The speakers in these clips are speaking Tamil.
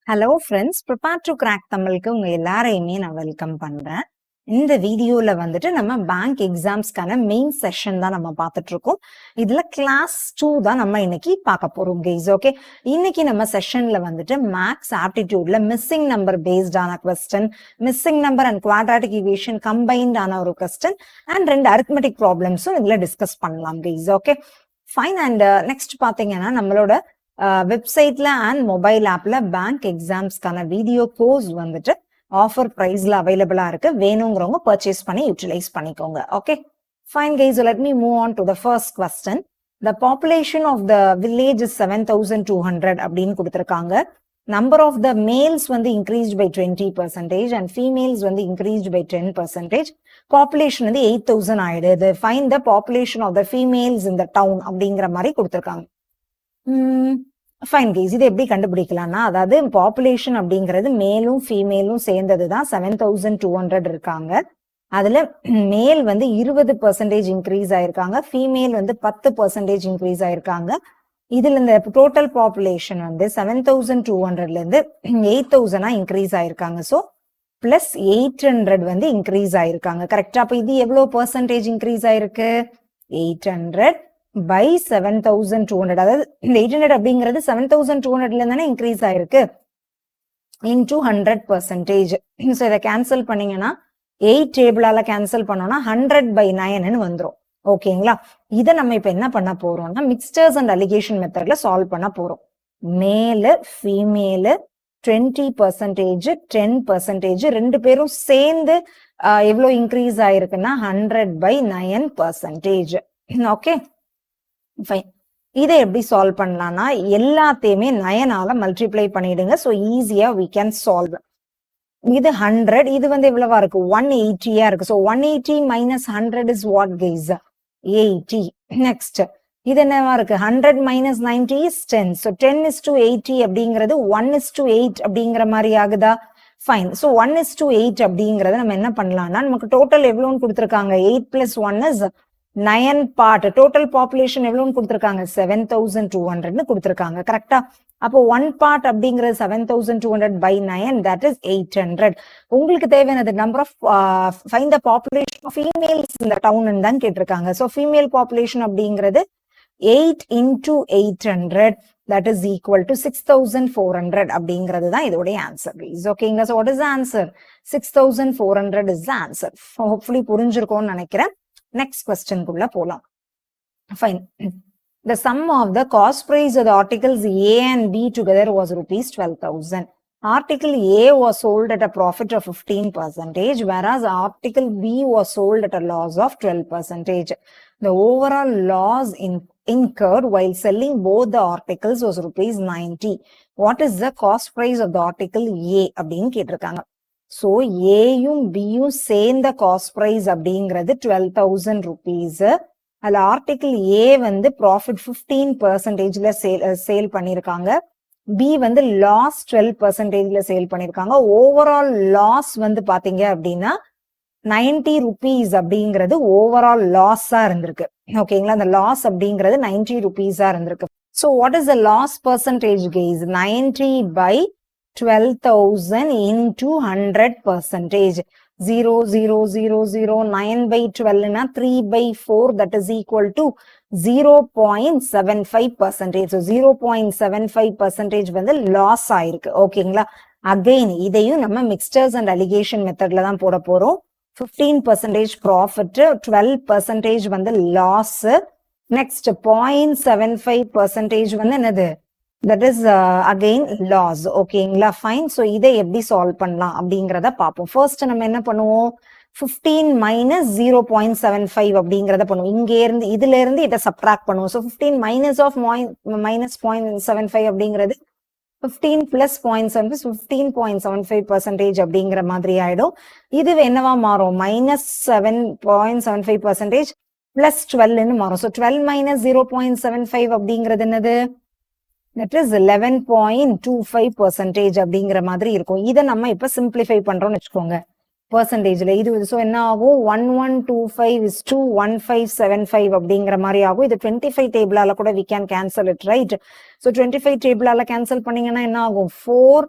Hello friends, prepare to crack தமிழுக்கு உங்க எல்லாரையுமே நான் வெல்கம் பண்றேன். இந்த வீடியோல வந்துட்டு நம்ம பேங்க் எக்ஸாம்ஸ்க்கான மெயின் செஷன் தான் நம்ம பார்த்துட்டு இருக்கோம். இதுல கிளாஸ் 2 தான் நம்ம இன்னைக்கு பார்க்க போறோம் கைஸ். ஓகே, இன்னைக்கு நம்ம செஷன்ல வந்துட்டு மேக்ஸ் ஆப்டிடியூட்ல மிஸ்ஸிங் நம்பர் பேஸ்டான question, missing number and quadratic equation combined ஆன ஒரு கொஸ்டின் அண்ட் 2 அரித்மெட்டிக் ப்ராப்ளம்ஸும் இதுல டிஸ்கஸ் பண்ணலாம் guys. Okay fine. And next பாத்தீங்கன்னா நம்மளோட வெப்சைட்ல அண்ட் மொபைல் ஆப்ல பேங்க் எக்ஸாம்ஸ்க்கான வீடியோ கோர்ஸ் வந்துட்டு ஆஃபர் பிரைஸ்ல அவைலபிளா இருக்கு. வேணுங்கிறவங்க பர்ச்சேஸ் பண்ணி யூட்டிலைஸ் பண்ணிக்கோங்க. Okay fine guys, let me move on to the first question. The population of the village is 7,200 அப்படின்னு கொடுத்திருக்காங்க. Number of the males வந்து increased by 20% and females வந்து increased by 10%. Population வந்து 8,000 ஆயிடுது. Find the population of the females in the town அப்படிங்கிற மாதிரி கொடுத்திருக்காங்க. ஃபைன் கைஸ், இது எப்படி கண்டுபிடிக்கலாம்னா, அதாவது பாப்புலேஷன் அப்படிங்கிறது மேலும் ஃபீமேலும் சேர்ந்ததுதான் 7,200 இருக்காங்க. அதுல மேல் வந்து 20% இன்க்ரீஸ் ஆயிருக்காங்க, ஃபீமேல் வந்து 10% இன்க்ரீஸ் ஆயிருக்காங்க. இதுல இந்த டோட்டல் பாப்புலேஷன் வந்து 7,200ல இருந்து 8,000 இன்க்ரீஸ் ஆயிருக்காங்க. ஸோ பிளஸ் 800 வந்து இன்க்ரீஸ் ஆயிருக்காங்க. கரெக்டா? அப்ப இது எவ்வளவு பெர்சன்டேஜ் இன்க்ரீஸ் ஆயிருக்கு? 800 by 7,200. அதாவது 800 அப்படிங்கிறது 7,200ல தானே இன்க்ரீஸ் ஆயிருக்கு, இன்டூ 100%. ஸோ இதை கேன்சல் பண்ணீங்கன்னா 8 டேபிளால கேன்சல் பண்ணோம்னா 100/9 வந்துடும். ஓகேங்களா? இதை நம்ம இப்ப என்ன பண்ண போறோம்னா மிக்ஸ்டர்ஸ் அண்ட் அலிகேஷன் மெத்தட்ல சால்வ் பண்ண போறோம். மேலு ஃபீமேலு 20%, 10% ரெண்டு பேரும் சேர்ந்து எவ்வளவு இன்க்ரீஸ் ஆயிருக்குன்னா 100/9%. Okay fine. இதை எப்படி சால்வ் பண்ணலாம்னா எல்லாத்தையுமே 9ஆல மல்டிப்ளை பண்ணிடுங்க. ஸோ ஈஸியா we can solve. இது 100, இது வந்து எவ்வளவா இருக்கு? 180 இருக்கு. So 180 minus 100 is what guys? 80. Next இது என்னவா இருக்கு? 100 minus 90 is 10. ஸோ 10:80 அப்படிங்கிறது 1:8 அப்படிங்கிற மாதிரி ஆகுதா? ஃபைன். ஸோ 1:8 அப்படிங்கறத நம்ம என்ன பண்ணலாம்னா, நமக்கு டோட்டல் எவ்வளவுன்னு கொடுத்துருக்காங்க? 8 + 1 is 9 பார்ட். டோட்டல் பாப்புலேஷன் எவ்வளவுன்னு கொடுத்திருக்காங்க? 7,200 கொடுத்திருக்காங்க. கரெக்டா? அப்போ 1 பார்ட் அப்படிங்கிறது 7,200/9, that is 800. உங்களுக்கு தேவையானது number of find the population of females இந்த டவுன் தான் கேட்டிருக்காங்க. ஸோ ஃபீமேல் பாப்புலேஷன் அப்படிங்கிறது 8 × 800, that is equal to 6,400 அப்படிங்கிறது தான் இதோடைய ஆன்சர். ஓகேங்களா? So what is the answer? 6,400 is the answer. Hopefully புரிஞ்சிருக்கும்னு நினைக்கிறேன். Next question குள்ள போலாம். Fine. The sum of the cost price of the articles A and B together was rupees 12,000. Article A was sold at a profit of 15%, whereas article B was sold at a loss of 12%. The overall loss incurred while selling both the articles was rupees 90. What is the cost price of the article A அப்படின்னு கேட்டிருக்காங்க. ஸோ ஏயும் பியும் சேர்ந்த காஸ்ட் ப்ரைஸ் அப்படிங்கிறது 12,000 rupees. அதுல ஆர்டிகிள் ஏ வந்து ப்ராஃபிட் 15%ல சேல் பண்ணிருக்காங்க, பி வந்து லாஸ் 12%ல சேல் பண்ணிருக்காங்க. ஓவரால் லாஸ் வந்து பாத்தீங்க அப்படின்னா 90 rupees அப்படிங்கிறது ஓவரால் லாஸா இருந்திருக்கு. ஓகேங்களா? அந்த லாஸ் அப்படிங்கிறது 90 rupees இருந்திருக்கு. So what is the loss percentage guys? 90/12,000 into 100%. 0.0009/12 னா 3/4, that is equal to 0.75%. So 0.75% வந்து லாஸ் ஆயிருக்கு. ஓகேங்களா? அகைன் இதையும் நம்ம மிக்ஸ்டர்ஸ் அண்ட் அலிகேஷன் மெத்தட்ல தான் போட போறோம். 15% ப்ராஃபிட், 12% வந்து லாஸ். நெக்ஸ்ட் 0.75% வந்து என்னது? That is again loss. ஓகேங்களா? ஃபைன். ஸோ இதை எப்படி சால்வ் பண்ணலாம் அப்படிங்கிறத பார்ப்போம். ஃபர்ஸ்ட் நம்ம என்ன பண்ணுவோம்? 15 - 0.75 அப்படிங்கிறத பண்ணுவோம். இங்க இருந்து இதுல இருந்து இதை சப்ட்ராக்ட் பண்ணுவோம். ஸோ 15 minus of -0.75 அப்படிங்கிறது 15 + 0.75, 15.75% அப்படிங்கிற மாதிரி ஆயிடும். இது என்னவா மாறும்? -7.75% + 12 மாறும். ஸோ 12 - 0.75 அப்படிங்கிறது என்னது? That is 11.25% அப்படிங்கிற மாதிரி இருக்கும். இதை நம்ம இப்ப சிம்பிளிஃபை பண்றோம்னு வச்சுக்கோங்க பெர்சன்டேஜ்ல. இது ஸோ என்ன ஆகும்? 1125:1575 அப்படிங்கிற மாதிரி ஆகும். இது 25 டேபிளால கூட we can cancel it, right? So 25 டேபிளால cancel பண்ணீங்கன்னா என்ன ஆகும்? 4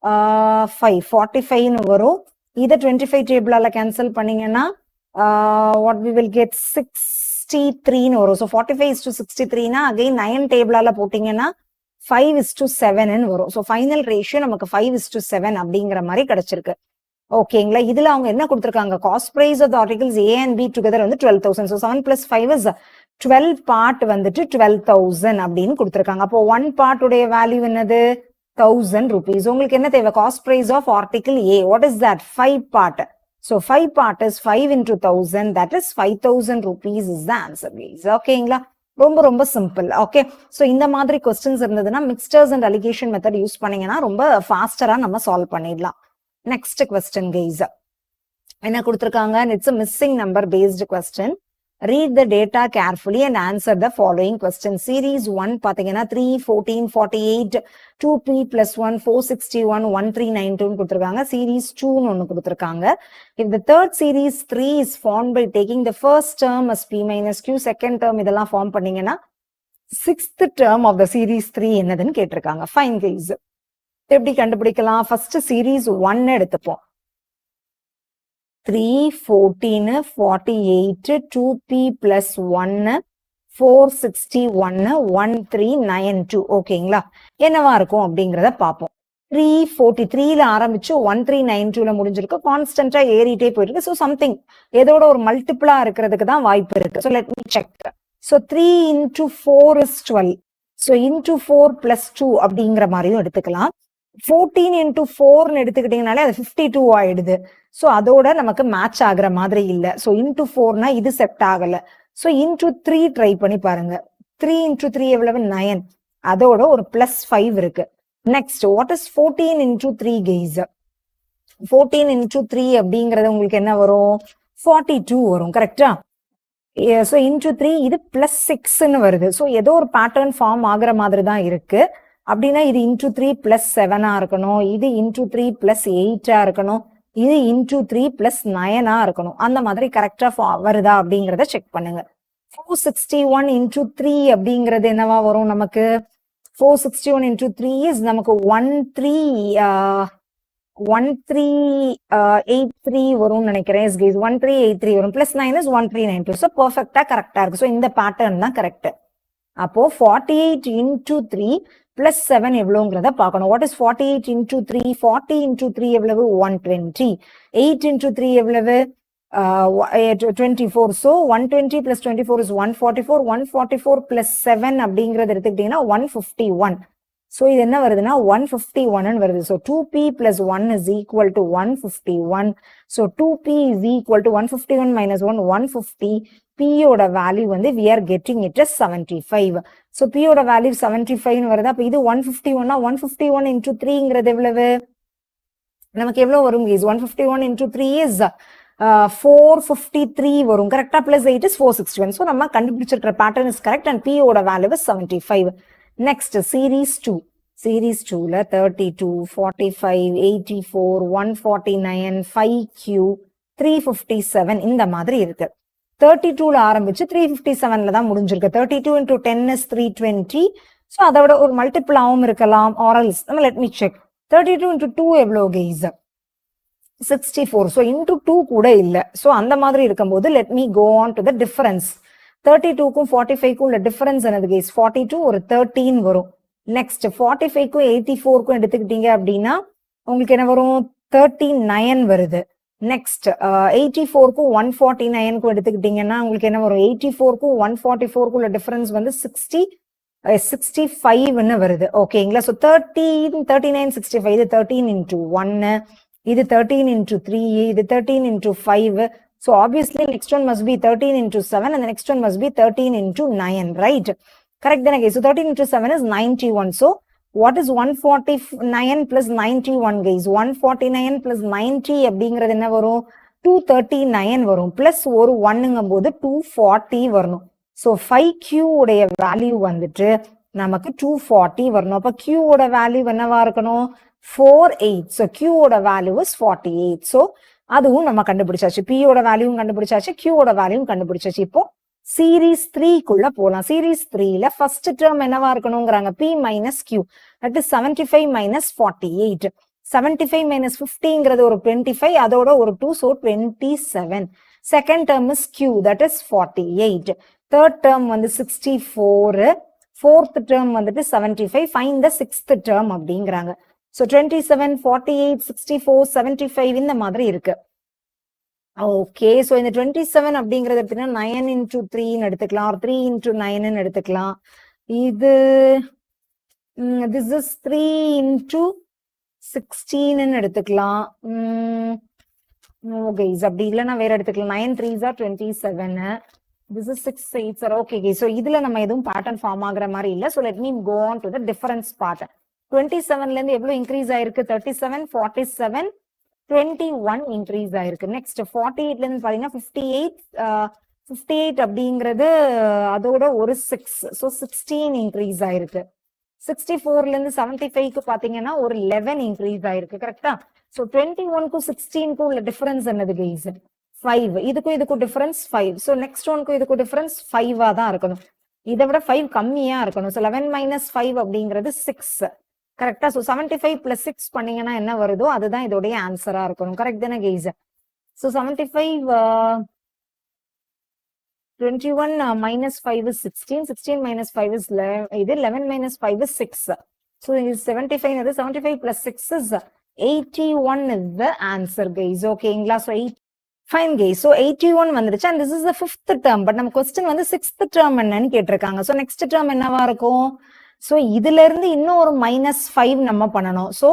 5 45 வரும். இதை 25 டேபிளால கேன்சல் பண்ணீங்கன்னா what we will get 63 வரும். ஸோ 45:63 அகைன் 9 டேபிளால போட்டீங்கன்னா 5:7 வரும். ஸோ ஃபைனல் ரேஷியோ நமக்கு 5:7 அப்படிங்கிற மாதிரி கிடைச்சிருக்கு. ஓகேங்களா? இதுல அவங்க என்ன கொடுத்துருக்காங்க, cost price of articles A and B together வந்து 12,000. ஸோ 7 + 5 is 12 பார்ட் வந்துட்டு 12,000 அப்படின்னு கொடுத்துருக்காங்க. அப்போ 1 பார்ட் உடைய வேல்யூ என்னது, 1000 rupees. உங்களுக்கு என்ன தேவை, cost price of article A, what is that, 5 part. So 5 part is 5 × 1000, that is 5,000 rupees is the answer. ஓகேங்களா? ரொம்ப ரொம்ப சிம்பிள். ஓகே, ஸோ இந்த மாதிரி கொஸ்டின்ஸ் இருந்ததுன்னா மிக்ஸ்டர்ஸ் அண்ட் அலிகேஷன் மெத்தட் யூஸ் பண்ணீங்கன்னா ரொம்ப ஃபாஸ்டரா நம்ம சால்வ் பண்ணிடலாம். நெக்ஸ்ட் கொஸ்டின் கைஸ் என்ன கொடுத்துருக்காங்க, it's a missing number based question. Read the data carefully and answer the following questions. Series 1 பாத்தீங்கன்னா 3, 14, 48, 2p + 1, 461, 1392 கொடுத்துருக்காங்க. Series 2 ஒன்னு கொடுத்துருக்காங்க. If the third series 3 is formed by taking the first term as p - q, second term இதெல்லாம் ஃபார்ம் பண்ணீங்கன்னா sixth term of the series 3 என்னதுன்னு கேட்டிருக்காங்க. ஃபைன் கைஸ், எப்படி கண்டுபிடிக்கலாம், ஃபர்ஸ்ட் சீரீஸ் 1 எடுத்துப்போம். 3, 14, 48, 2p + 1, 461, 1392. ஓகேங்களா? என்னவா இருக்கும் அப்படிங்கிறத பார்ப்போம். 343ல ஆரம்பிச்சு 1392ல முடிஞ்சிருக்கு. கான்ஸ்டன்டா ஏறிட்டே போயிருக்கு. ஸோ சம்திங் ஏதோட ஒரு மல்டிபிளா இருக்கிறதுக்கு தான் வாய்ப்பு இருக்கு. So let me check. So 3 × 4 is 12. So × 4 + 2 அப்படிங்கிற மாதிரியும் எடுத்துக்கலாம். 14 × 4 எடுத்துக்கிட்டீங்கனாலே அது 52 ஆயிடுது. ஸோ அதோட நமக்கு மேட்ச் ஆகுற மாதிரி இல்லை. ஸோ × 4 இது செட் ஆகல. ஸோ × 3 ட்ரை பண்ணி பாருங்க. 3 × 3 எவ்வளவு, 9. அதோட ஒரு +5 இருக்கு. Next what is 14 × 3 guys? 14 × 3 அப்படிங்கறது உங்களுக்கு என்ன வரும், 42 வரும். கரெக்டா? ஸோ × 3 இது +6ன்னு வருது. ஸோ ஏதோ ஒரு பேட்டர்ன் ஃபார்ம் ஆகுற மாதிரி தான் இருக்கு. அப்படின்னா இது × 3 + 7 இருக்கணும், இது × 3 + 8 இருக்கணும், இது × 3 + 9 இருக்கணும். அந்த மாதிரி கரெக்டா வருதா அப்படிங்கறத செக் பண்ணுங்க. 461 × 3 அப்படிங்கிறது என்னவா வரும் நமக்கு, 461 × 3 is நமக்கு 1383 வரும்னு நினைக்கிறேன். 1383 வரும். +9 is 1392. ஸோ பர்ஃபெக்டா கரெக்டா இருக்கு. ஸோ இந்த பேட்டர்ன் தான் கரெக்ட். அப்போ 48 × 3 + 7 எவ்வளவுங்கிறத பார்க்கணும். What is 48 × 3? 40 × 3 எவ்வளவு, 120. 8 × 3 எவ்வளவு, 24. So 120 + 24 is 144. 144 + 7 அப்படிங்கறது எடுத்துக்கிட்டீங்கன்னா 151. ஸோ இது என்ன வருதுன்னா 151 வருது. So 2p + 1 is equal to 151. So 2p is equal to 151 - 1, 150. p ஓட வேல்யூ வந்து we are getting it as 75. So p ஓட வேல்யூ 75 வருது. அப்ப இது 151 151 × 3ங்கிறது எவ்வளவு, நமக்கு எவ்வளவு வரும்? 151 × 3 is 453 வரும். கரெக்டா? +8 is 461. ஸோ நம்ம கண்டுபிடிச்சிருக்கிற pattern is correct and p ஓட value is 75. Next series 2. Series 2ல 32, 45, 84, 149, 5q, 357 இந்த மாதிரி இருக்கு. 32ல ஆரம்பிச்சு 357ல தான் முடிஞ்சிருக்கு. 32 × 10 is 320. ஸோ அதோட ஒரு மல்டிபிளாவும் இருக்கலாம். ஆரல்ஸ் நம்ம லெட் மீ செக். 32 × 2 எவ்வளவு கைஸ், 64. ஸோ × 2 கூட இல்லை. ஸோ அந்த மாதிரி இருக்கும்போது let me go on to the difference. 32க்கும் 45க்கும் உள்ள டிஃபரன்ஸ் என்னது கைஸ், 42 ஒரு 13 வரும். நெக்ஸ்ட் 45க்கும் 84க்கும் எடுத்துக்கிட்டீங்க அப்படின்னா உங்களுக்கு என்ன வரும், 39 வருது. நெக்ஸ்ட் 84க்கும் 149க்கும் எடுத்துக்கிட்டீங்கன்னா உங்களுக்கு என்ன வரும், 84க்கும் 144க்கும் உள்ள டிஃபரன்ஸ் வந்து 65ன்னு வருது. ஓகேங்களா? ஸோ 13, 39, 65. இது 13 × 1, இது 13 × 3, இது 13 × 5. So obviously next one must be 13 × 7 and the next one must be 13 × 9, right? Correct then again. So 13 × 7 is 91. So what is 149 + 91 guys? 149 + 90 அப்படிங்கிறது என்ன வரும், 239 வரும். பிளஸ் ஒரு 1ங்கும் போது 240 வரணும். ஸோ 5q உடைய வேல்யூ வந்துட்டு நமக்கு 240 வரணும். அப்ப q ஓட வேல்யூ என்னவா இருக்கணும், 48. ஸோ q ஓட வேல்யூ இஸ் 48. ஸோ அதுவும் நம்ம கண்டுபிடிச்சாச்சு. p ஓட வேல்யூவும் கண்டுபிடிச்சாச்சு, q ஓட வேல்யூவும் கண்டுபிடிச்சாச்சு. இப்போ சீரீஸ் 3க்குள்ள போலாம். சீரீஸ் 3ல ஃபர்ஸ்ட் டேர்ம் என்னவா இருக்கணும்ங்கறாங்க, p - q. That is 75 - 48. 75 minus 50ங்கிறது ஒரு 25, அதோட ஒரு 2, so 27. Second term is Q, that is 48. Third term வந்து 64. Fourth term வந்துட்டு 75. Find the sixth term அப்படிங்கிறாங்க. So 27, 48, 64, 75 இந்த மாதிரி இருக்கு. ஓகே, ஸோ இந்த 27 அப்படிங்கிறது எப்படின்னா 9 into 3 எடுத்துக்கலாம், or 3 into 9 எடுத்துக்கலாம். இது this is 3 into 16 எடுத்துக்கலாம். ஓகே, அப்படி இல்லைன்னா வேற எடுத்துக்கலாம். 9 3s are 27. This is 6 8s are okay. So இதுல நம்ம எதுவும் பேட்டர்ன் ஃபார்ம் ஆகுற மாதிரி இல்லை. So let me go on to the difference part. 27ல இருந்து எவ்வளவு இன்க்ரீஸ் ஆயிருக்கு? 37, 47, 21 இன்க்ரீஸ் ஆயிருக்கு. நெக்ஸ்ட் 48ல இருந்து பாத்தீங்கன்னா 58 அப்படிங்கிறது அதோட ஒரு 6, ஸோ 16 இன்க்ரீஸ் ஆயிருக்கு. 64ல இருந்து 75க்கு பாத்தீங்கன்னா ஒரு 11 இன்க்ரீஸ் ஆயிருக்கு. கரெக்டா? ஸோ 21க்கும் 16க்கும் உள்ள டிஃபரன்ஸ் என்னது கைஸ்? 5. இதுக்கும் டிஃபரன்ஸ் 5. ஸோ நெக்ஸ்ட் ஒன்க்கும் இதுக்கும் டிஃபரன்ஸ் 5ஆ தான் இருக்கணும். இதை விட 5 கம்மியா இருக்கணும். ஸோ 11 minus 5 அப்படிங்கிறது 6. கரெக்டா? ஸோ 75 plus 6 பண்ணீங்கன்னா என்ன வருதோ அதுதான் இதோடைய ஆன்சரா இருக்கணும். கரெக்ட் தானே guys? So 75 21 minus 5 is 16. 16 minus 5 is 11 minus 5 is 6. So is 75 is 75 plus 6 is 81 is the answer guys. Okay, so 8 fine guys. So 81 வந்துருச்சு, and this is the fifth term. But நம்ம question வந்து sixth term என்னன்னு கேட்டிருக்காங்க. So next term என்னவா இருக்கும்? So இதுல இருந்து இன்னும் ஒரு -5 நம்ம பண்ணணும். So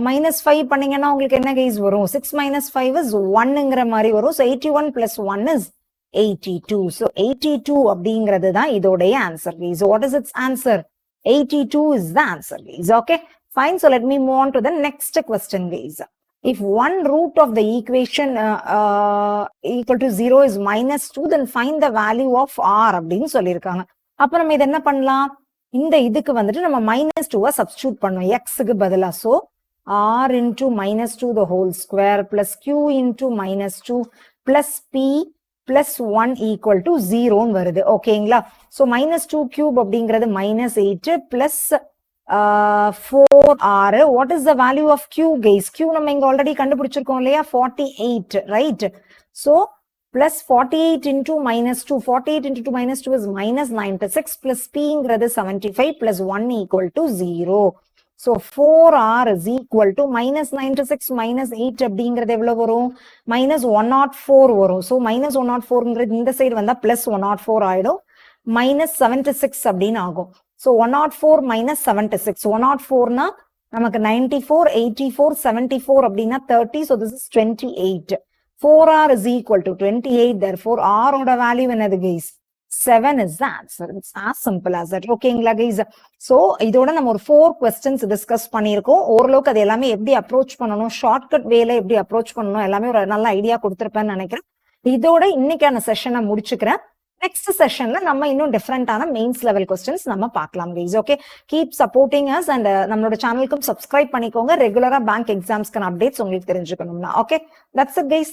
-5 பண்ணீங்கன்னா உங்களுக்கு என்ன guys வரும்? 6 minus 5 is 1ங்கிற மாதிரி வரும். So 81 plus 1 is 82. So 82 அப்படிங்கிறது தான் இதோடைய answer guys. So what is its answer? 82 is the answer guys. Okay, fine. So let me move on to the next question guys. If one root of the equation equal to 0 is -2, then find the value of r அப்படின்னு சொல்லியிருக்காங்க. அப்ப நம்ம இது என்ன பண்ணலாம்? இந்த இதுக்கு வந்துட்டு நம்ம -2 சப்ஸ்டிடியூட் பண்ணுவோம் xக்கு பதிலா. So r into -2 the whole square plus q into -2 plus p plus 1 equal to 0 வருது. ஓகேங்களா? So -2 cube அப்படிங்கிறது -8 plus 4r. What is the value of q guys? q நம்ம இங்க ஆல்ரெடி கண்டுபிடிச்சிருக்கோம் இல்லையா? 48, right? So plus 48 into -2. 48 into 2 -2 is -96 plus p-ங்கிறது 75 plus 1 equal to 0. So 4r is equal to -96 -8 அப்படிங்கிறது எவ்வளவு வரும்? -104 வரும். So -104ங்கிறது இந்த சைடு வந்தா +104 ஆயிடும். -76 அப்படின்னு ஆகும். So 104 minus 76. 104னா நமக்கு 94, 84, 74 அப்படின்னா 30. So this is 28. 4r is equal to 28. Therefore, r ஓட வேல்யூ என்னது guys? 7 is the answer. It's as simple as that. ஓகேங்களா guys? So இதோட நம்ம ஒரு 4 questions டிஸ்கஸ் பண்ணியிருக்கோம். ஓரளவுக்கு அது எல்லாமே எப்படி அப்ரோச் பண்ணணும், ஷார்ட்கட் வேல எப்படி அப்ரோச் பண்ணணும் எல்லாமே ஒரு நல்ல ஐடியா கொடுத்திருப்பேன்னு நினைக்கிறேன். இதோட இன்னைக்கான செஷனை முடிச்சுக்கிறேன். நெக்ஸ்ட் செஷன்ல நம்ம இன்னும் டிஃபரெண்டான மெயின்ஸ் லெவல் கொஸ்டின்ஸ் நம்ம பார்க்கலாம் guys. Okay, keep supporting us and நம்மளோட சேனலுக்கும் சப்ஸ்கிரைப் பண்ணிக்கோங்க. ரெகுலரா பேங்க் எக்ஸாம்ஸ்க்கான அப்டேட்ஸ் உங்களுக்கு தெரிஞ்சுக்கணும்னா. Okay, that's it guys.